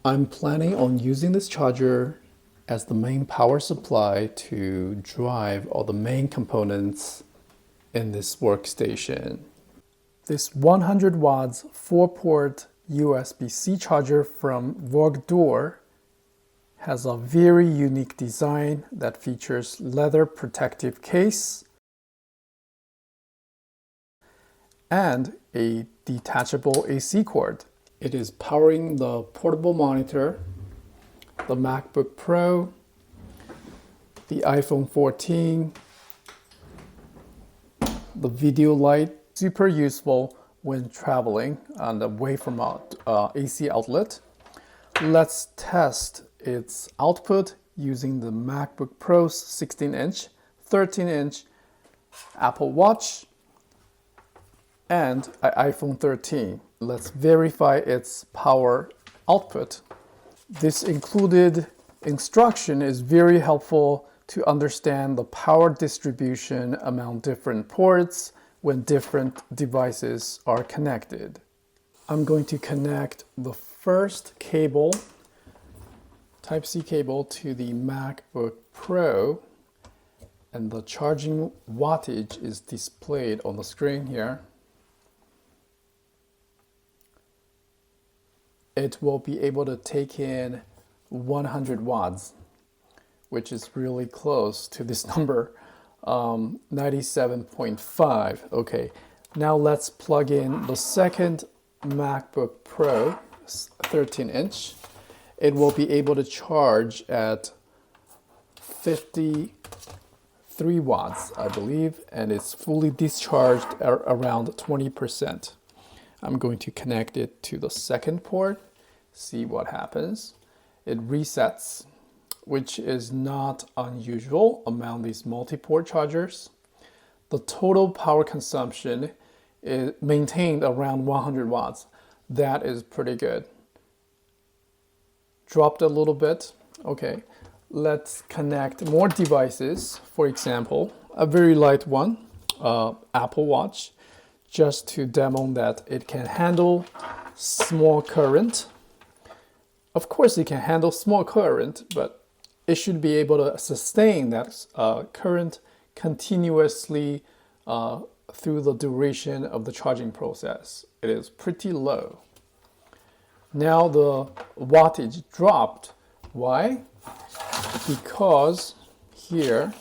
I'm planning on using this charger as the main power supply to drive all the main components in this workstation. This 100 watts 4-port USB-C charger from VogDUO has a very unique design that features leather protective case and a detachable AC cord. It is powering the portable monitor, the MacBook Pro, the iPhone 14, the video light. Super useful when traveling and away from an AC outlet. Let's test its output using the MacBook Pro's 16-inch, 13-inch Apple Watch, and an iPhone 13. Let's verify its power output. This included instruction is very helpful to understand the power distribution among different ports when different devices are connected. I'm going to connect the first cable, Type-C cable, to the MacBook Pro, and the charging wattage is displayed on the screen here. It will be able to take in 100 watts, which is really close to this number, 97.5. Okay, now let's plug in the second MacBook Pro, 13-inch. It will be able to charge at 53 watts, I believe, and it's fully discharged around 20%. I'm going to connect it to the second port, see what happens. It resets, which is not unusual among these multi-port chargers. The total power consumption is maintained around 100 watts. That is pretty good. Dropped a little bit. Okay, let's connect more devices. For example, a very light one, Apple Watch, just to demo that it can handle small current. Of course, it can handle small current, but it should be able to sustain that current continuously through the duration of the charging process. It is pretty low. Now the wattage dropped. Why? Because here,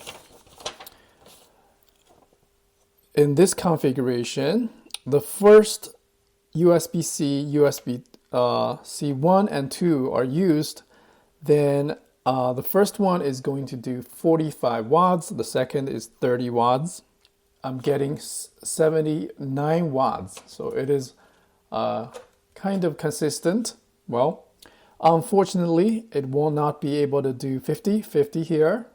in this configuration, the first USB-C, USB-C 1 and 2 are used. Then the first one is going to do 45 watts. The second is 30 watts. I'm getting 79 watts. So it is kind of consistent. Well, unfortunately, it will not be able to do 50 here.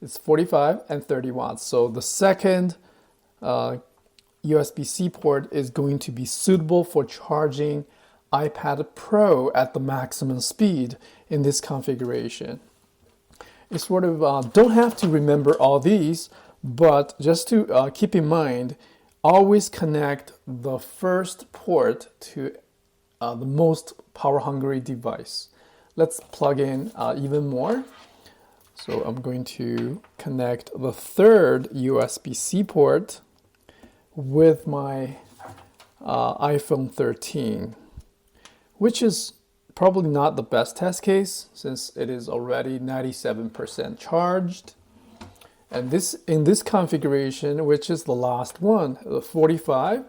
It's 45 and 30 watts. So the second USB-C port is going to be suitable for charging iPad Pro at the maximum speed in this configuration. It's sort of don't have to remember all these, but just to keep in mind, always connect the first port to the most power-hungry device. Let's plug in even more. So I'm going to connect the third USB-C port with my iPhone 13, which is probably not the best test case since it is already 97% charged. And in this configuration, which is the last one, the 45,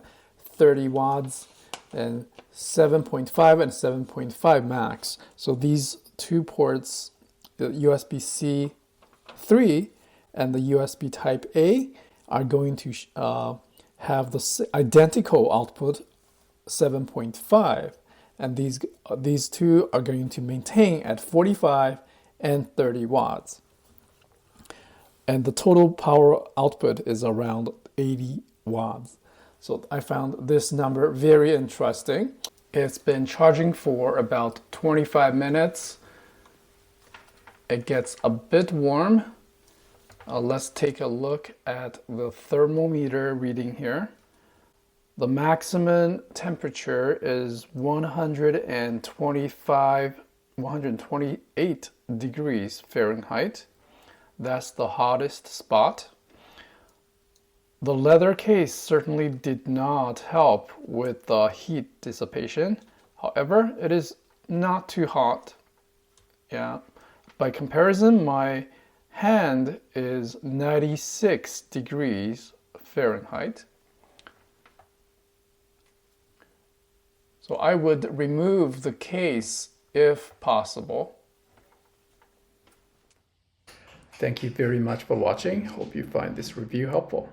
30 watts, and 7.5 and 7.5 max. So these two ports, the USB-C 3 and the USB Type A, are going to have the identical output, 7.5. And these two are going to maintain at 45 and 30 watts. And the total power output is around 80 watts. So I found this number very interesting. It's been charging for about 25 minutes. It gets a bit warm. Let's take a look at the thermometer reading here. The maximum temperature is 125 128 degrees Fahrenheit. That's the hottest spot. The leather case certainly did not help with the heat dissipation. However, it is not too hot. Yeah. By comparison, my hand is 96 degrees Fahrenheit. So I would remove the case if possible. Thank you very much for watching. Hope you find this review helpful.